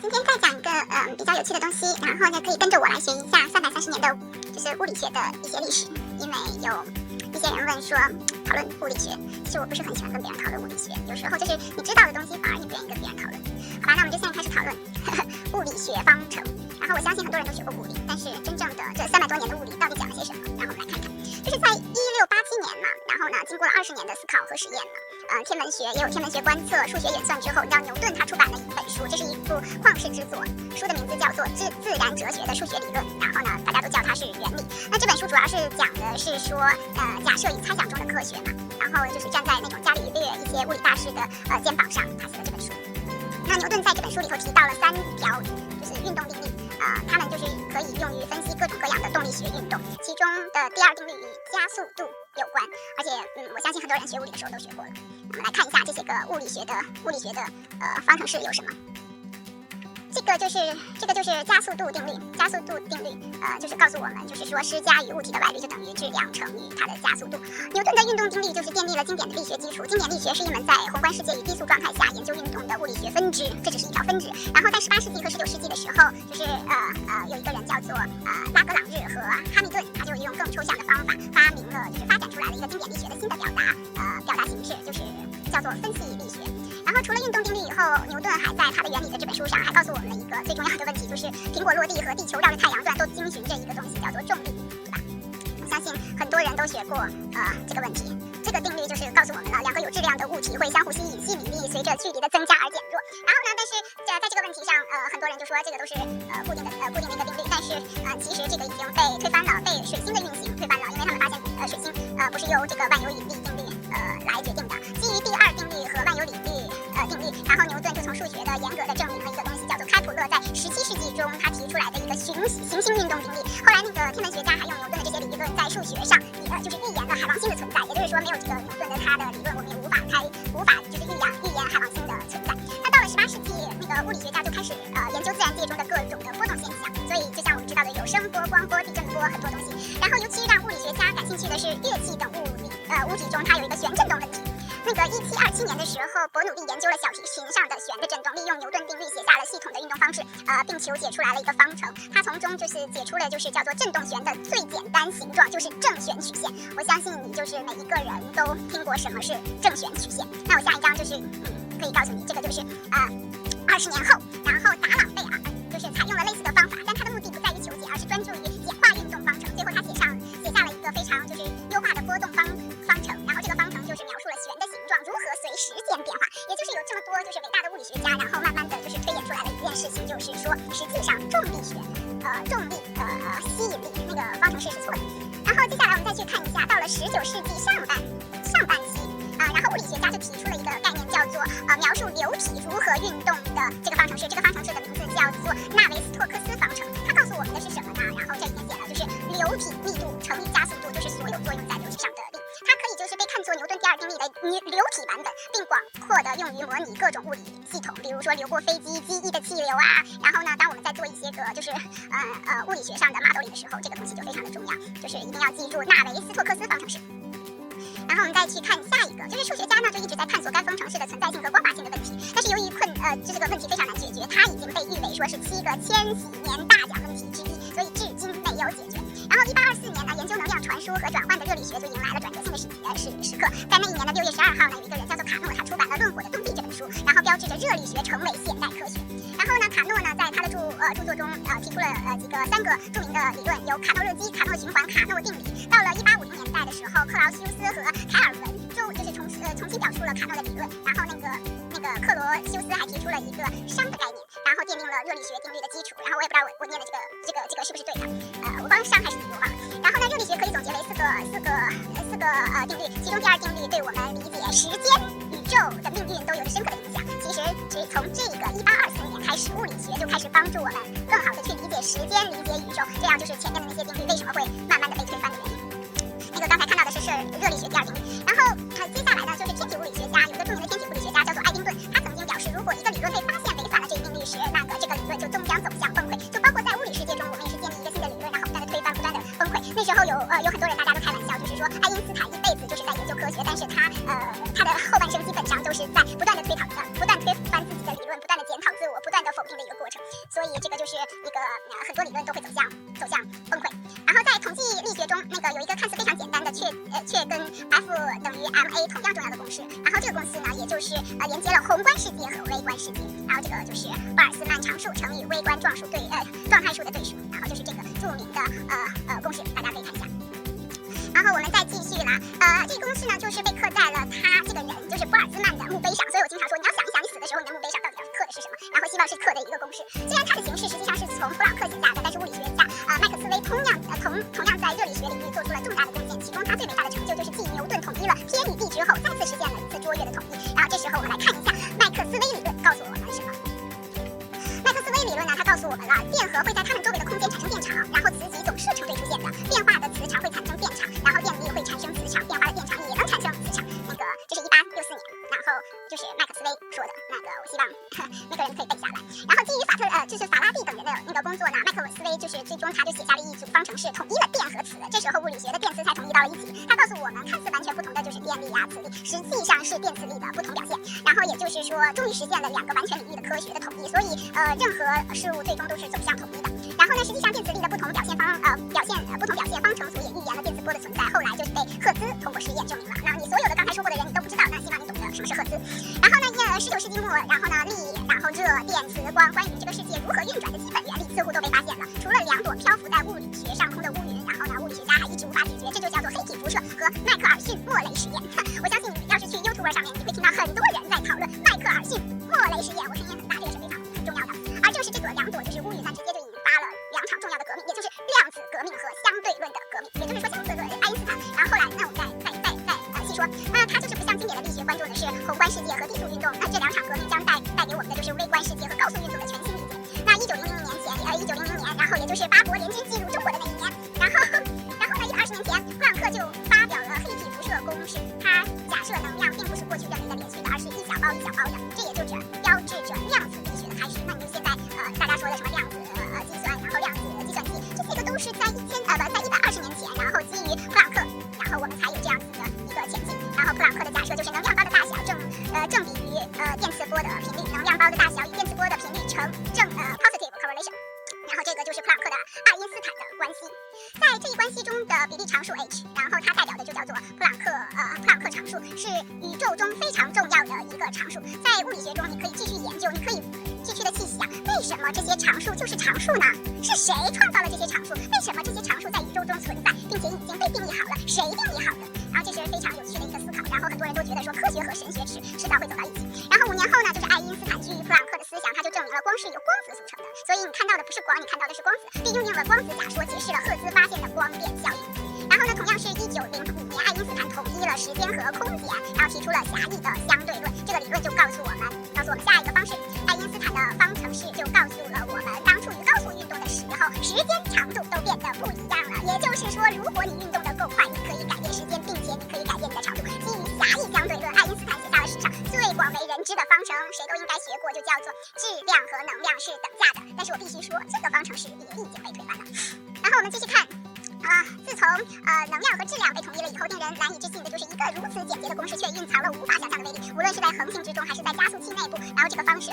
今天再讲一个比较有趣的东西，然后呢可以跟着我来学一下330年的就是物理学的一些历史。因为有一些人问说讨论物理学，其实我不是很喜欢跟别人讨论物理学，有时候就是你知道的东西反而你不愿意跟别人讨论。好吧，那我们就现在开始讨论物理学方程。然后我相信很多人都学过物理，但是真正的这300多年的物理到底讲了些什么？然后我们来看看，就是在1687年嘛，然后呢经过了20年的思考和实验嘛，天文学也有天文学观测、数学演算之后，你知道牛顿他出版了一本书，这是一部旷世之作，书的名字叫做自然哲学的数学理论，然后呢大家都叫它是原理。那这本书主要是讲的是说假设与猜想中的科学嘛，然后就是站在那种伽利略一些物理大师的肩膀上，他写的这本书。那牛顿在这本书里头提到了3条就是运动定律，它们就是可以用于分析各种各样的动力学运动，其中的第2定律与加速度有关，而且我相信很多人学物理的时候都学过了。我们来看一下这些个物理学的方程式有什么。这个就是加速度定律。加速度定律就是告诉我们，就是说施加于物体的 y 率就等于质量乘以它的加速度。牛顿的运动定律就是建立了经典的力学基础。经典力学是一门在宏观世界与低速状态下研究运动的物理学分支，这只是一条分支。然后在18世纪和19世纪的时候，就是有一个人叫做拉格朗日和哈密顿，他就用更抽象的方法发明了，就是发展出来了一个经典力学的新的表达形式，就是叫做分析力学。然后除了运动定律以后，牛顿还在他的原理的这本书上还告诉我们了一个最重要的问题，就是苹果落地和地球绕着太阳转都遵循着一个东西叫做重力，对吧？我相信很多人都学过这个问题。这个定律就是告诉我们了，2个有质量的物体会相互吸引，吸引力随着距离的增加而减弱。然后呢，但是在这个问题上，很多人就说这个都是固定的一个定律，但是其实这个已经被推翻了，被水星的运行推翻了，因为他们发现水星不是由这个万有引力定律来决定的。基于第2定律和万有引力定律，然后牛顿就从数学的严格的证明了一个东西，叫做开普勒在17世纪中他提出来的一个行星运动定律。后来那个天文学家还用牛顿的这些理论在数学上就是预言了海王星的存在，也就是说没有这个牛顿的他的理论，我们也无法就是预言海王星的存在。那到了18世纪，那个物理学家就开始研究自然界中的各种的波动现象，所以就像我们知道的有声波、光波、地震波很多东西。然后尤其让物理学家感兴趣的是乐器等物体中它有一个旋振动问题。那个1727年的时候，伯努利研究了小提琴上的弦的振动，利用牛顿定律写下了系统的运动方式，并求解出来了一个方程。他从中就是解出了就是叫做振动弦的最简单形状，就是正弦曲线。我相信你就是每一个人都听过什么是正弦曲线。那我下一章就是可以告诉你，这个就是20年后，然后达朗贝尔就是采用了类似的方法，但他的目的不在于求解，而是专注于简化运动方程。最后他写下了一个非常就是优化的波动方程，然后这个方程就是描述了弦的形状如何随时间变化，也就是有这么多就是伟大的物理学家，然后慢慢的就是推演出来的一件事情，就是说实际上重力学吸引力那个方程式是错的。然后接下来我们再去看一下，到了19世纪上半期然后物理学家就提出了一个概念，叫做描述流体如何运动的这个方程式。这个方程式的名字叫做纳维斯托克斯方程。它告诉我们的是什么呢？然后这里面写了就是流体密度乘以加速度，就是所有作用在流体上的力。它可以就是被看作牛顿第2定律的流体版本，并广阔的用于模拟各种物理系统，比如说流过飞机机翼的气流啊。然后呢，当我们在做一些个就是物理学上的 modeling 的时候，这个东西就非常的重要，就是一定要记住纳维斯托克斯方程式。然后我们再去看下一个，就是数学家呢就一直在探索该方程式的存在性和光滑性的问题，但是由于这个问题非常难解决，它已经被誉为说是7个千禧年大奖问题之一，所以至今没有解决。然后1824年呢，研究能量传输和转换的热力学就迎来了转折性的时刻。在那一年的6月12号呢，有一个人叫做卡诺，他出版了《论火的动力》这本书，然后标志着热力学成为现代科学。然后呢，卡诺呢在他的著作中提出了3个著名的理论，有卡诺热机、卡诺循环、卡诺定理。到了1850年代的时候，克劳修斯和凯尔文就是重新表述了卡诺的理论。然后那个克罗修斯还提出了一个熵的概念，然后奠定了热力学定律的基础。然后我也不知道我念的这个是不是对的，我忘了熵还是我忘了。然后呢，热力学可以总结为四个定律，其中第2定律对我们理解时间、宇宙的命运都有着深刻的影响。其实从这个1824年开始，物理学就开始帮助我们更好的去理解时间、理解宇宙，这样就是前面的那些定律为什么会慢慢的被推翻的原因。那个刚才看到的是热力学第2定律。然后接下来呢，就是天体物理学家，有一个著名的天体物理学家叫做爱丁顿，他曾经表示，如果一个理论被发现违反了这一定律时，那个这个理论就终将走向崩溃。就包括在物理世界中，我们也是建立一个新的理论，然后不断的推翻，不断的崩溃。那时候有很多人大家都开玩笑，就是说爱因斯坦一辈子就是在研究科学，但是他的后半生基本上都是在不断推翻自己的理论，不断的检讨自我，不断的否定的一个过程。就是连接了宏观世界和微观世界。然后这个就是鲍尔斯曼常数乘以微观状态数的对数，然后就是这个著名的公式，大家可以看一下。然后我们再继续啦，这个公式呢就是被刻在了他这个人就是博尔兹曼的墓碑上，所以我经常说你要想一想你死的时候你的墓碑上到底要刻的是什么，然后希望是刻的一个公式。虽然它的形式实际上是从普朗克写下的，但是物理学家麦克斯韦同样在热力学领域做出了重大的贡献，其中他最伟大的成就就是继牛顿统一了天与地之后，再次实现了一次卓越的统一。然后这时候我们来看一下麦克斯韦理论告诉我们什么。麦克斯韦理论呢，它告诉我们了电荷会在它们周围的空间产生电场，然后磁极总是成对出现的，变化的磁场会产生电场，然后电力会产生磁场，变化的电场也能产生磁场。这是1864年，然后就是麦克斯韦说的我希望那个人可以背下来。然后基于法拉第等人的工作呢，麦克斯韦就是最终他就写下了一组方程式，统一了电和磁。这时候物理学的电磁才统一到了一起。他告诉我们，看似完全不同的就是电力磁力，实际上是电磁力的不同表现。然后也就是说，终于实现了2个完全领域的科学的统一。所以任何事物最终都是走向统一的。然后呢，实际上电磁力的不同表现方程组也预言了电磁波的存在，后来就是被赫兹通过实验证明了。那你所有的刚才说过的人你都不知道，那希望你懂得什么是赫兹。然后呢，19世纪末，然后呢力，然后热电磁光，关于这个世界如何运转的基本原理似乎都被发现了。除了2朵漂浮在物理学上空的乌云，然后呢物理学家还一直无法解决，这就叫做黑体辐射和迈克尔逊莫雷实验。我相信你要是去 YouTube 上面，你会听到很多人在讨论迈克尔逊莫雷实验，我声音很大，这个是非常重要的。而正是这2朵就是乌云呢，直接就引发了2场重要的革命，也就是量子革命和相对论的革命。也就是说，相对论爱因斯坦，然后后来那我们再细说，那它就是不像经典的力学关注的是宏观世界和低速运动，那这2场革命将带给我们的就是微观世界和高速运动的全新理解。那1900年，然后也就是8国联军进入中国的那一年，然后呢，120年前，普朗克就发表了黑体辐射公式，他假设能量并不是过去认为的连续的，而是一小包一小包的，这也就标志着量子力学的开始。那你就现在大家说的什么量子计算，然后量子计算机，这些个都是在120年前，然后基于普朗克，然后我们才有这样子的一个前进。然后普朗克的假设就是能量包的大小正比于电磁波的频率，能量包的大小与电磁波的频率成positive correlation。然后这个就是普朗克的爱因斯坦的关系，在这一关系中的比例常数 h， 然后它代表的就叫做普朗克常数，是宇宙中非常重要的一个常数。在物理学中，你可以继续研究，你可以继续的去想，为什么这些常数就是常数呢？是谁创造了这些常数？为什么这些常数在宇宙中存在，并且已经被定义好了？谁定义好的？然后这是非常有趣的一个思考。然后很多人都觉得说科学和神学迟早会走到一起。然后5年后呢，就是爱因斯坦基于普朗克的思想，他就证明了光是由光子组成的。所以你看到的不是光，你看到的是光子，并运用了光子假说解释了赫兹发现的光电效应。然后呢，同样是1905年，爱因斯坦统一了时间和空间，然后提出了狭义的相对论。这个理论就告诉我们下一个方式。爱因斯坦的方程式就告诉了我们，当处于高速运动的时候，时间长度都变得不一样了。也就是说，如果你运动得够快，你可以改变时间，并且你可以改变你的长度。基于狭义相对论，爱因斯坦写下了史上最广为人知的方程，谁都应该学过，就叫做质量和能量是等价的。但是我必须说，这个方程式也已经被推翻了。然后我们继续看。自从能量和质量被统一了以后，令人难以置信的就是一个如此简洁的公式却蕴藏了无法想象的威力。无论是在恒星之中，还是在加速器内部，然后这个方程式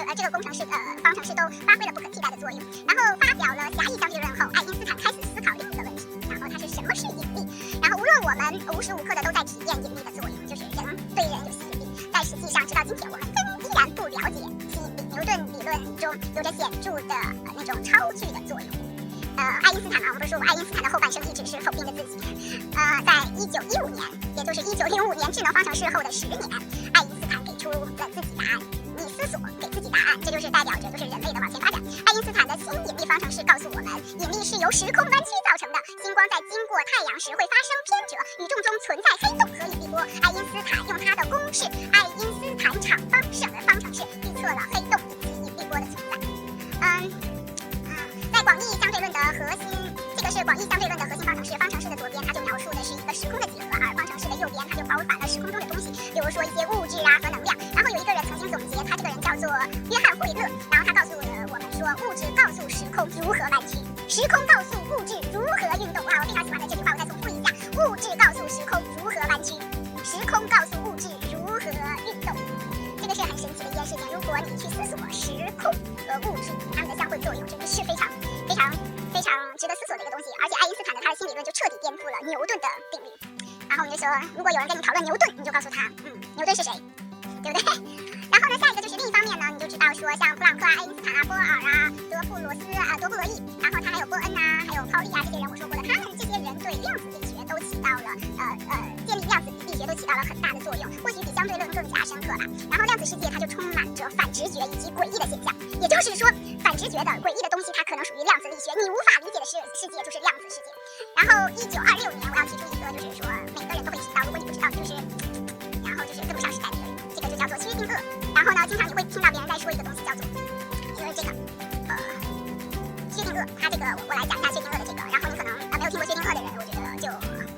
都发挥了不可替代的作用。然后发表了狭义相对论后，爱因斯坦开始思考另一个问题，然后它是什么是引力？然后无论我们无时无刻的都在体验引力的作用，就是人对人有吸引力，但实际上直到今天我们依然不了解吸引力。牛顿理论中有着显著的那种超距的作用。爱因斯坦我们不是说过爱因斯坦的后半生一直是否定着自己。在1915年，也就是1905年智能方程式后的10年，爱因斯坦给出了自己答案。你思索，给自己答案，这就是代表着就是人类的往前发展。爱因斯坦的新引力方程式告诉我们，引力是由时空弯曲造成的。星光在经过太阳时会发生偏折，宇宙中存在黑洞和引力波。爱因斯坦用他的公式爱因斯坦场方程式预测了黑洞以及引力波的存在。在广义相对论的核心，这个是广义相对论的核心方程式。方程式的左边，它就描述的是一个时空的几何，而方程式的右边，它就包含了时空中的东西，比如说一些物质和能量。然后有一个人曾经总结，他这个人叫做约翰惠勒，然后他告诉我们说，物质告诉时空如何弯曲，时空告诉物质如何运动。哇，我非常喜欢的这句话，我再重复一下：物质告诉时空如何弯曲，时空告诉物质如何运动。这个是很神奇的一件事情。如果你去思索时空和物质它们的相互作用，这个是非常值得思索的一个东西。而且爱因斯坦的他的新理论就彻底颠覆了牛顿的定律。然后我们就说，如果有人跟你讨论牛顿，你就告诉他，牛顿是谁，对不对？说像普朗克啊、爱因斯坦啊、波尔啊、德布罗意，然后他还有波恩啊，还有泡利啊这些人，我说过了，他们这些人对量子力学都起到了建立量子力学都起到了很大的作用，或许比相对论更加深刻吧。然后量子世界它就充满着反直觉以及诡异的现象，也就是说反直觉的诡异的东西它可能属于量子力学，你无法理解的世界就是量子世界。然后1926年我要提出一个就是说每个人都会知道，如果你不知道就是然后就是跟不上时代的一个人，这个就叫做薛定谔。然后呢经常你会听到别人在说一个东西叫做这个薛定谔，它这个我来讲一下薛定谔的这个，然后你可能没有听过薛定谔的人，我觉得就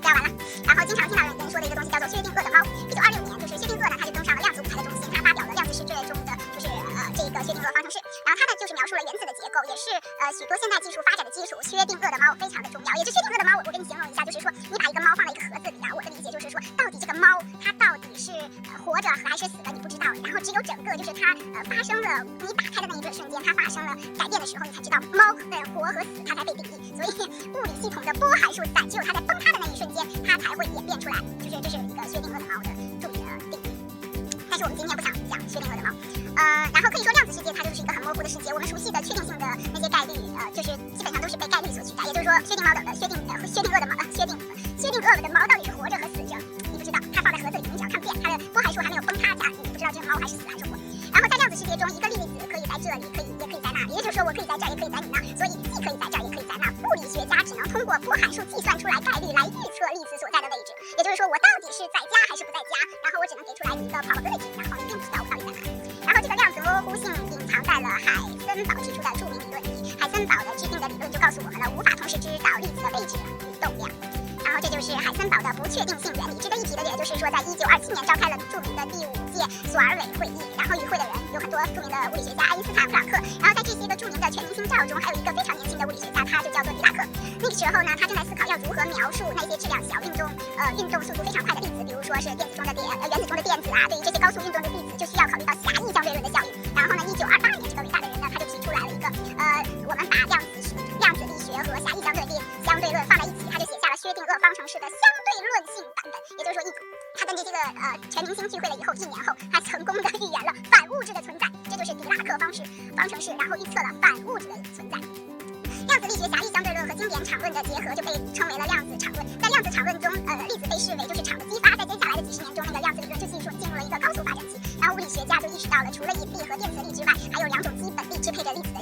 不要玩了。然后经常听到人说的一个东西叫做薛定谔的猫。1926年就是薛定谔呢，他就登上了量子舞台的中心，他发表了量子世界中的就是这个薛定谔方程式，然后他的就是描述了原子的结构，也是许多现代技术发展的基础。薛定谔的猫非常的重要，也是薛定谔的猫，我给你形容一下，就是说你把一个猫放在一个盒子里啊，我的理解就是说到底这个猫它到底是活着还是死的你不知道，然后只有整个就是它发生了你打开的那一瞬间它发生了改变的时候，你才知道猫的活和死它才被定义。所以物理系统的波函数自然只有它在崩塌的那一瞬间它才会演变出来，就是这是一个薛定谔的猫的著名的定义。但是我们今天不想讲薛定谔的猫，然后可以说量子世界它就是一个很模糊的世界，我们熟悉的确定性的那些概率就是基本上都是被概率所取代，也就是说薛定谔的猫到底是活着和死着你不知道，它放在盒子里你只要看不见，它的波函数还没有崩塌下你不知道这个猫还是死还是活。然后在量子世界中一个粒子可以在这里也可以在那里，也就是说我可以在这儿也可以在你那，所以既可以在这儿也可以在那，物理学家只能通过波函数计算出来概率来预测粒子所在的位置，也就是说我到底是在家还是不在家，然后我只能给出来一个 probability， 然后你并不知道我到底在哪里。然后这个量子模糊性隐藏在了海森堡提出的著名理论里，海森堡的制定的理论就告诉我们了无法同时知道粒子的位置与动量。然后这就是海森堡的不确定性原理。值得一提的也就是说在1927年召开了著名的第5届索尔韦会议，然后与会的人有很多著名的物理学家，爱因斯坦、普朗克，然后在这些个著名的全明星照中还有一个非常年轻的物理学家，他就叫做狄拉克。那个时候呢他正在思考要如何描述那些质量小运动速度非常快的粒子，比如说是原子中的电子啊，对于这些高速运动的粒子就需要考虑到狭义相对论的效应。然后呢1928年这个伟大的人呢他就提出来了一个我们把量子力学和狭义相对论放在一起，他就写下了薛定谔方程式的相对论性版本，也就是说他跟这些个全明星聚会了以后，1年后他成功的预言了反物质的存在，这就是狄拉克方程式，然后预测了反物质的存在。量子力学狭义相对论和经典场论的结合就被称为了量子场论。在量子场论中粒子被视为就是场的激发，在接下来的几十年中那个量子理论就进入了一个高速发展期，然后物理学家就意识到了除了引力和电磁力之外还有2种基本力支配着粒子的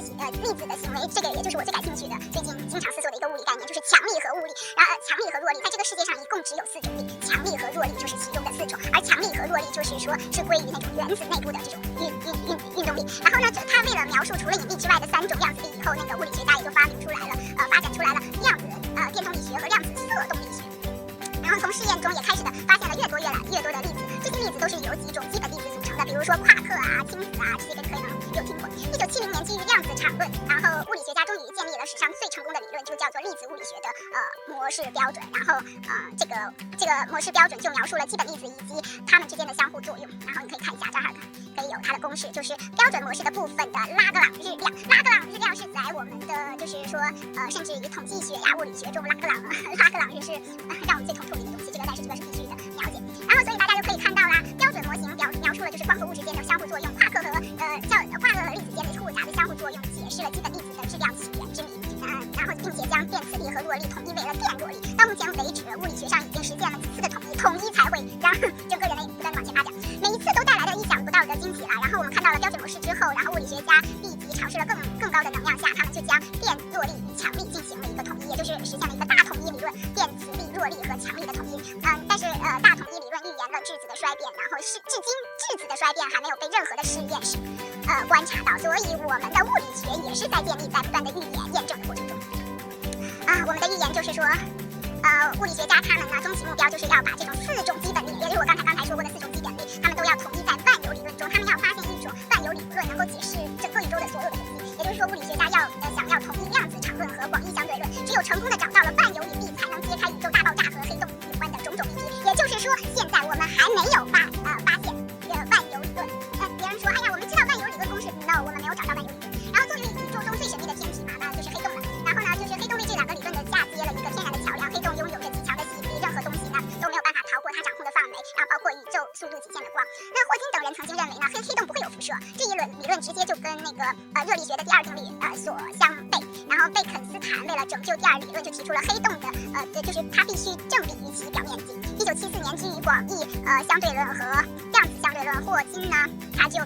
行为，这个也就是我最感兴趣的最近经常思索的一个物理概念，就是强力和物力。然后强力和弱力在这个世界上一共只有4种力，强力和弱力就是其中的4种，而强力和弱力就是说是归于那种原子内部的这种运动力。然后呢他为了描述除了引力之外的3种量子力以后，那个物理学家也就发展出来了量子电动力学和量子色动力学。然后从试验中也开始的发现了越多的粒子，这些粒子都是由几种基本粒子组成的，比如说夸克啊、氢子啊，这些可能有听过。1970年基于量子场论，然后物理学家终于建立了史上最成功的理论，就叫做粒子物理学的模式标准。然后这个模式标准就描述了基本粒子以及它们之间的相互作用。然后你可以看一下这儿可以有它的公式，就是标准模式的部分的拉格朗日量。拉格朗日量是在我们的就是说甚至于统计学呀、物理学中，拉格朗日是让我们最痛苦的一个东西，但是这个是必须的了解。然后所以大家就可以看到啦，标准模型描述了就是光和物之间的相互作用，夸克和粒子间的复杂的相互作用，解释了基本粒子的质量起源之谜。然后并且将电磁力和弱力统一为了电弱力。到目前为止，物理学上已经实现了几次的统一才会让整个人类不断的往前发展，每一次都带来了意想不到的惊喜了。然后我们看到了标准模式之后，然后物理学家立即尝试了更高的能量下，他们就将电弱力与强力进行了一个统一，也就是实现了一个大统一理论，电磁力、弱力和强力的统一。但是大统一理论预言了质子的衰变，然后至今质子的衰变还没有被任何的实验室观察到，所以我们的物理学也是在建立在不断的预言验证的过程中。我们的预言就是说物理学家他们呢终极目标就是要把这种4种基本力，也就是我刚才说过的4种基本力，他们都要统一在万有理论中，他们要发现一种万有理论能够解释整个宇宙的所有的东西。也就是说物理学家想要统一量子场论和广义相对论，只有成功的找到了万有引力，才能揭开宇宙大爆炸和黑洞有关的种种谜题。也就是说现在我们还没有发现万有理论。别人说哎呀我们知道万有理论公式 ，no 我们没有找到万有理论。然后作为宇宙中最神秘的天体嘛，就是黑洞了。然后呢就是黑洞为这2个理论的嫁接了一个天然的桥梁，黑洞拥有着极强的吸引力，任何东西呢都没有办法逃过它掌控的范围，然后包括宇宙速度极限的光。那霍金等人曾经认为呢黑洞不会有辐射。这一理论直接就跟那个热力学的第二定律所相悖。然后贝肯斯坦为了拯救第二理论，就提出了黑洞的就是它必须正比于其表面积。1974年，基于广义相对论和量子相对论，霍金呢他就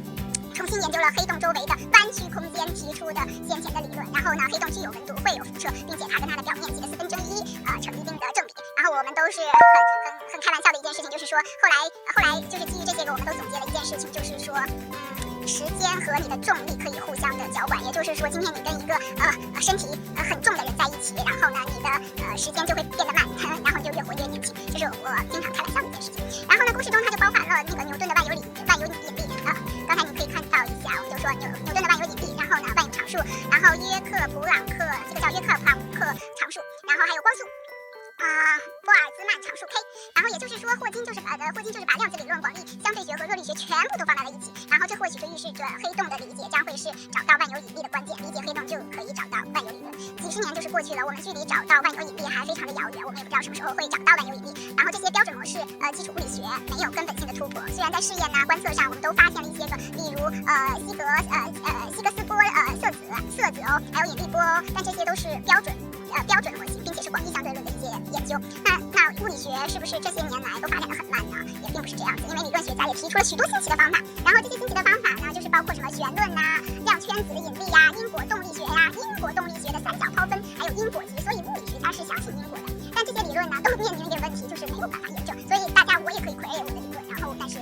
重新研究了黑洞周围的弯曲空间提出的先前的理论。然后呢，黑洞具有温度，会有辐射，并且它跟它的表面积的1/4成一定的正比。然后我们都是很开玩笑的一件事情，就是说后来就是基于这些个，我们都总结了一件事情，就是说时间和你的重力可以互相的交换。也就是说，今天你跟一个身体很重的人在一起，然后呢你的时间就会变得慢，然后你就越活越年轻。这是我经常开玩笑的一件事情。然后呢，故事中它就包含了那个牛顿的万有引力刚才你可以看到一下，我们就说牛顿的万有引力，然后呢万有常数，然后约克普朗克，这个叫约克普朗克常数，然后还有光速波尔兹曼常数 K。然后也就是说，霍金就是把量子理论、广义相对学和热力学全部都放在了一起。然后这或许就预示着黑洞的理解将会是找到万有引力的关键。理解黑洞就可以找到万有理论。几十年就是过去了，我们距离找到万有引力还非常的遥远，我们也不知道什么时候会找到万有引力。然后这些标准模式基础物理学没有根本性的突破。虽然在试验观测上我们都发现了一些个，例如希格斯波色子还有引力波但这些都是标准模型，并且是广义相对论的一些研究。那物理学是不是这些年来都发展得很慢呢？也并不是这样子，因为理论学家也提出了许多新奇的方法。然后这些新奇的方法呢，就是包括什么弦论量圈子的引力因果动力学因果动力学的三角抛分，还有因果集。所以物理学家是相信因果的。但这些理论呢，都面临一个问题，就是没有办法验证。所以我也可以 create 我的理论，但是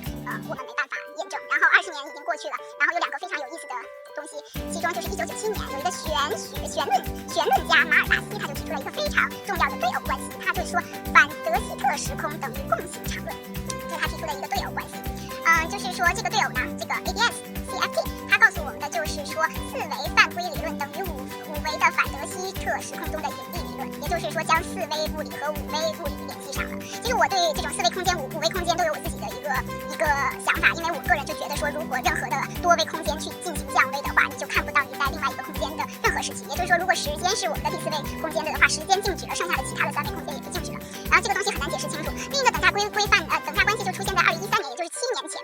我们没办法验证。然后20年已经过去了，然后有2个非常有意思的东西，其中就是1997年有一个弦论家马尔大西，他就提出了一个非常重要的对偶关系。他就说反德希特时空等于共性场论，这是他提出的一个对偶关系。就是说这个对偶呢，这个 ABS-CFT， 它告诉我们的就是说4维泛规理论等于五维的反德希特时空中的引力理论，也就是说将4维物理和5维物理联系上了。其实我对这种4维空间、5维空间都有我自己的一个想法，因为我个人就觉得说，如果任何的多维空间去进行降维的话，你就看不到你在另外一个空间的任何事情。也就是说，如果时间是我们的第4维空间的话，时间静止了，剩下的其他的3维空间也就静止了。然后这个东西很难解释清楚。另一个等价关系就出现在2013年，也就是7年前。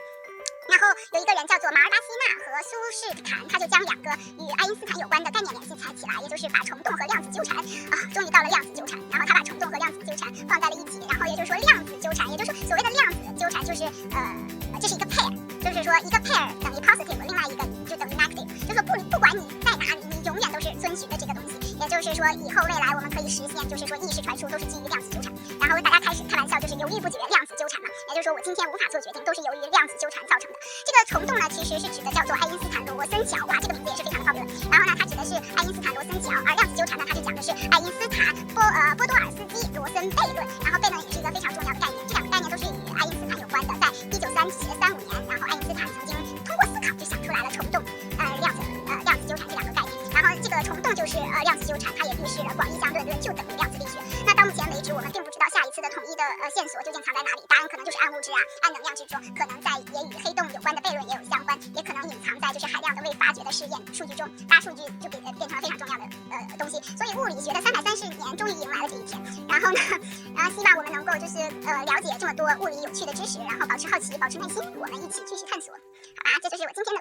然后有一个人叫做马尔达西纳和苏士坦，他就将2个与爱因斯坦有关的概念联系起来，也就是把虫洞和量子纠缠终于到了量子纠缠。然后他把虫洞和量子纠缠放在了一起，然后也就是说量子纠缠，也就是说所谓的量子纠缠就是这是一个 pair， 就是说一个 pair 等于 positive， 另外一个就等于 negative， 就是说不管你在哪里，你永远都是遵循的这个东西。也就是说以后未来我们可以实现，就是说意识传输都是基于量子纠缠。然后大家开始开玩笑，就是犹豫不决量子纠缠嘛，也就是说我今天无法做决定，都是由于量子纠缠造成的。这个虫洞呢，其实是指的叫做爱因斯坦罗森角，哇，这个名字也是非常的高标。然后呢，它指的是爱因斯坦罗森角，而量子纠缠呢，它就讲的是爱因斯坦波多尔斯基罗森悖论。然后悖论也是一个非常重要的概念，这2个概念都是与爱因斯坦有关的。在1935年，然后爱因斯坦曾经通过思考就想出来了虫洞量子纠缠这2个概念。然后这个虫洞就是量子纠缠，它也预示了广义相对论就等于量子力学。那到目前为止，我们并不知道下一次的统一的线索究竟藏在哪里，答案可能就是暗物质暗能量之中，可能也与黑洞有关的悖论也有相关，也可能隐藏在就是海量的未发掘的试验数据中，大数据就变成了非常重要的东西。所以物理学的330年终于迎来了这一天。然后呢，希望我们能够就是了解这么多物理有趣的知识，然后保持好奇，保持耐心，我们一起继续探索。好吧，这就是我今天的